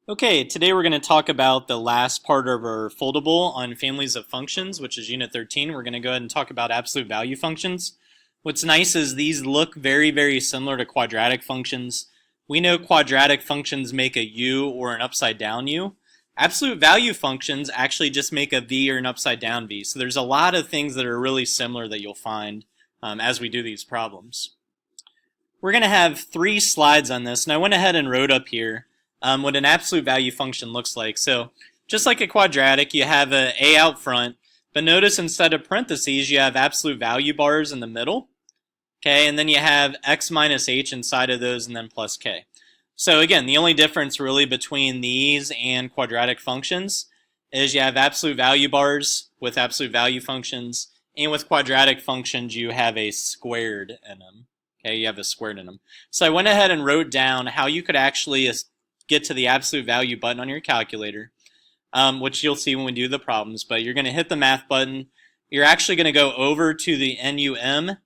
Okay, today we're going to talk about the last part of our foldable on families of functions, which is Unit 13. We're going to go ahead and talk about absolute value functions. What's nice is these look very, very similar to quadratic functions. We know quadratic functions make a u or an upside down u. Absolute value functions actually just make a v or an upside down v. So there's a lot of things that are really similar that you'll find as we do these problems. We're going to have 3 slides on this, and I went ahead and wrote up here what an absolute value function looks like. So just like a quadratic, you have a out front, but notice instead of parentheses, you have absolute value bars in the middle. Okay, and then you have x minus h inside of those and then plus k. So again, the only difference really between these and quadratic functions is you have absolute value bars with absolute value functions, and with quadratic functions you have a squared in them. Okay, you have a squared in them. So I went ahead and wrote down how you could actually get to the absolute value button on your calculator, which you'll see when we do the problems, but you're going to hit the math button. You're actually going to go over to the NUM,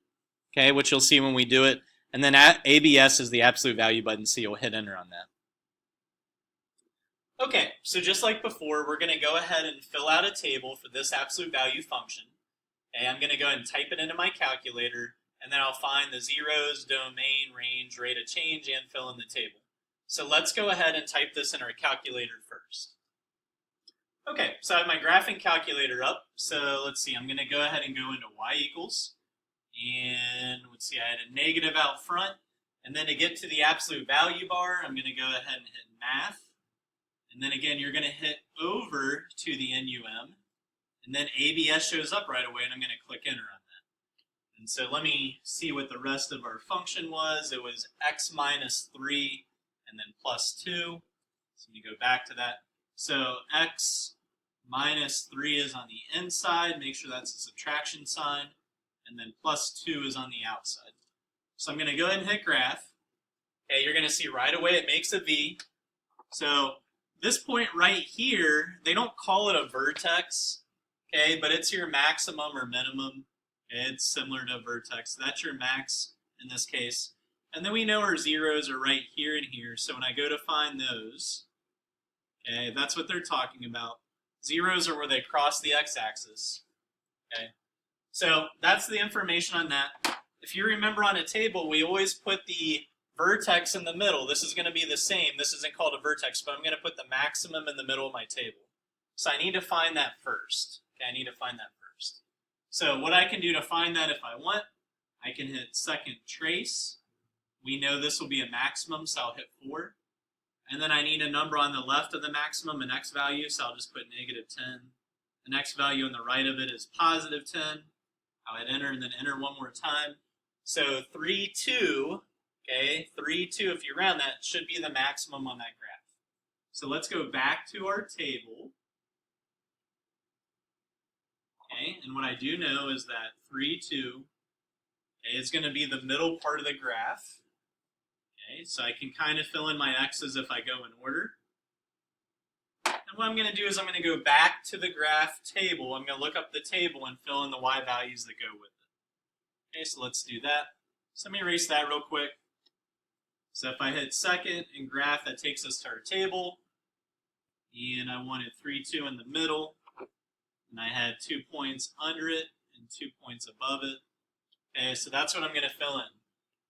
okay, which you'll see when we do it, and then ABS is the absolute value button, so you'll hit enter on that. Okay, so just like before, we're going to go ahead and fill out a table for this absolute value function. Okay, I'm going to go ahead and type it into my calculator, and then I'll find the zeros, domain, range, rate of change, and fill in the table. So let's go ahead and type this in our calculator first. Okay, so I have my graphing calculator up. So let's see, I'm going to go ahead and go into y equals. And let's see, I had a negative out front. And then to get to the absolute value bar, I'm going to go ahead and hit math. And then again, you're going to hit over to the NUM. And then ABS shows up right away, and I'm going to click enter on that. And so let me see what the rest of our function was. It was x minus 3 and then plus 2. So let me go back to that. So x minus 3 is on the inside. Make sure that's a subtraction sign. And then plus 2 is on the outside. So I'm going to go ahead and hit graph. Okay, you're going to see right away it makes a V. So this point right here, they don't call it a vertex, okay, but it's your maximum or minimum. Okay, it's similar to a vertex. So that's your max in this case. And then we know our zeros are right here and here. So when I go to find those, okay, that's what they're talking about. Zeros are where they cross the x-axis. Okay, so that's the information on that. If you remember on a table, we always put the vertex in the middle. This is going to be the same. This isn't called a vertex, but I'm going to put the maximum in the middle of my table. So I need to find that first. Okay, I need to find that first. So what I can do to find that if I want, I can hit second trace. We know this will be a maximum, so I'll hit 4. And then I need a number on the left of the maximum, an x value, so I'll just put negative 10. The next value on the right of it is positive 10. I'll hit enter and then enter one more time. So 3, 2, okay, 3, 2, if you round that, should be the maximum on that graph. So let's go back to our table. Okay, and what I do know is that 3, 2, okay, is going to be the middle part of the graph. Okay, so I can kind of fill in my x's if I go in order. And what I'm going to do is I'm going to go back to the graph table. I'm going to look up the table and fill in the y values that go with it. Okay, so let's do that. So let me erase that real quick. So if I hit second and graph, that takes us to our table. And I wanted 3, 2 in the middle. And I had 2 points under it and 2 points above it. Okay, so that's what I'm going to fill in.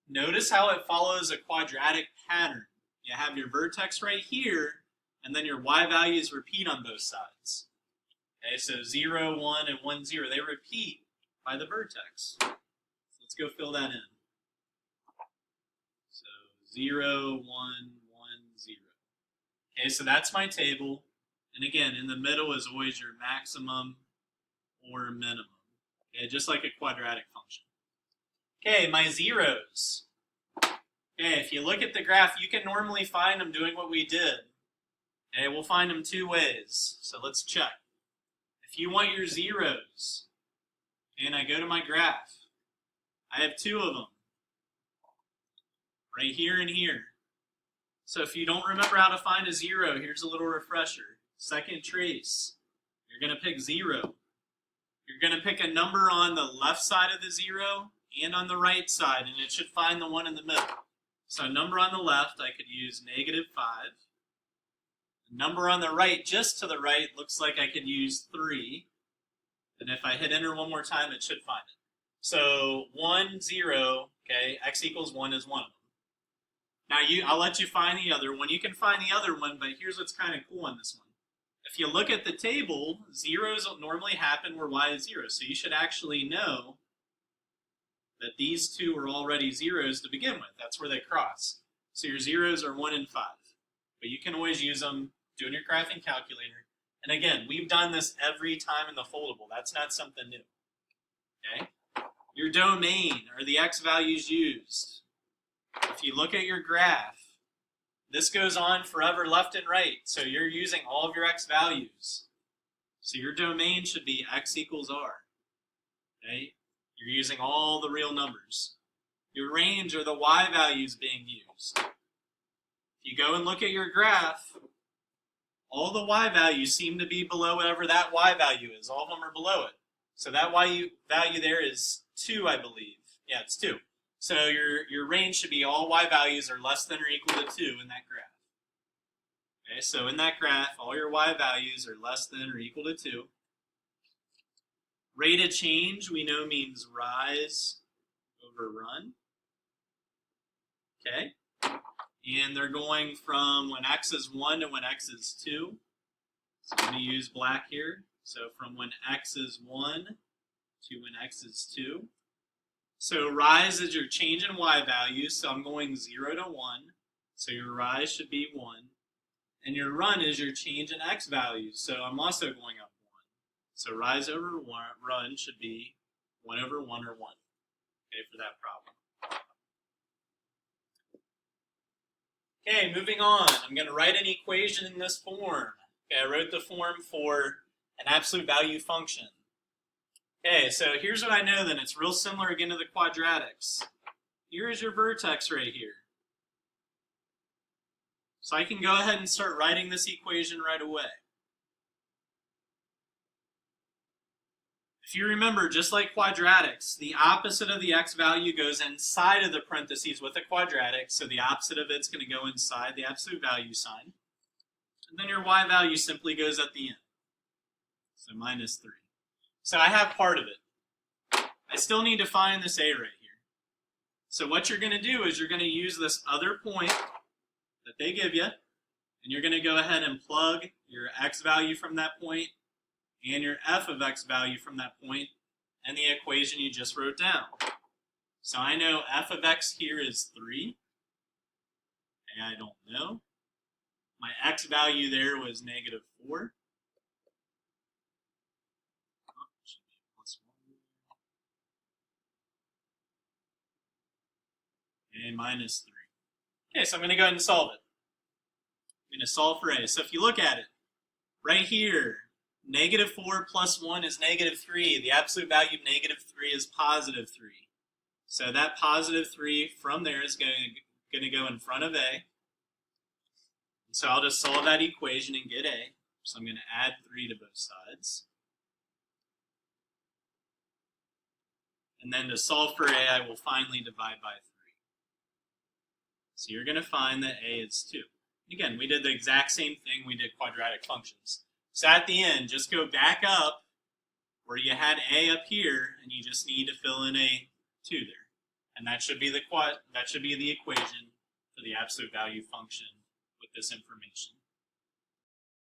Notice how it follows a quadratic pattern. You have your vertex right here, and then your y values repeat on both sides. Okay, so 0, 1, and 1, 0, they repeat by the vertex. So let's go fill that in. So 0, 1, 1, 0. Okay, so that's my table. And again, in the middle is always your maximum or minimum. Okay, just like a quadratic function. Okay, my zeros. Okay, if you look at the graph, you can normally find them doing what we did. Okay, we'll find them 2 ways. So let's check. If you want your zeros, and I go to my graph, I have 2 of them. Right here and here. So if you don't remember how to find a 0, here's a little refresher. Second trace. You're going to pick 0. You're going to pick a number on the left side of the 0 and on the right side, and it should find the one in the middle. So a number on the left, I could use negative 5. The number on the right, just to the right, looks like I could use 3. And if I hit enter one more time, it should find it. So 1, 0, okay, x equals 1 is one of them. Now I'll let you find the other one. You can find the other one, but here's what's kind of cool on this one. If you look at the table, zeros normally happen where y is 0. So you should actually know that these two are already zeros to begin with. That's where they cross. So your zeros are 1 and 5. But you can always use them doing your graphing calculator. And again, we've done this every time in the foldable. That's not something new. Okay? Your domain, or the x values used. If you look at your graph, this goes on forever left and right. So you're using all of your x values. So your domain should be x equals r. Okay? You're using all the real numbers. Your range are the y values being used. If you go and look at your graph, all the y values seem to be below whatever that y value is. All of them are below it. So that y value there is 2, I believe. Yeah, it's 2. So your range should be all y values are less than or equal to 2 in that graph. Okay, so in that graph, all your y values are less than or equal to 2. Rate of change, we know, means rise over run. Okay? And they're going from when x is 1 to when x is 2. So I'm going to use black here. So from when x is 1 to when x is 2. So rise is your change in y values. So I'm going 0 to 1. So your rise should be 1. And your run is your change in x values. So I'm also going up 1. So rise over run should be 1 over 1 or 1. Okay, for that problem. Okay, moving on. I'm going to write an equation in this form. Okay, I wrote the form for an absolute value function. Okay, so here's what I know then. It's real similar again to the quadratics. Here is your vertex right here. So I can go ahead and start writing this equation right away. If you remember, just like quadratics, the opposite of the x value goes inside of the parentheses with a quadratic, so the opposite of it's going to go inside the absolute value sign. And then your y value simply goes at the end. So minus 3. So I have part of it. I still need to find this a right here. So what you're going to do is you're going to use this other point that they give you, and you're going to go ahead and plug your x value from that point and your f of x value from that point and the equation you just wrote down. So I know f of x here is 3. And I don't know. My x value there was negative 4. And minus 3. Okay, so I'm going to go ahead and solve it. I'm going to solve for a. So if you look at it, right here, negative 4 plus 1 is negative 3. The absolute value of negative 3 is positive 3. So that positive 3 from there is going to go in front of a. So I'll just solve that equation and get a. So I'm going to add 3 to both sides. And then to solve for a, I will finally divide by 3. So you're going to find that a is 2. Again, we did the exact same thing we did quadratic functions. So at the end, just go back up where you had a up here, and you just need to fill in a 2 there. And that should be the equation for the absolute value function with this information.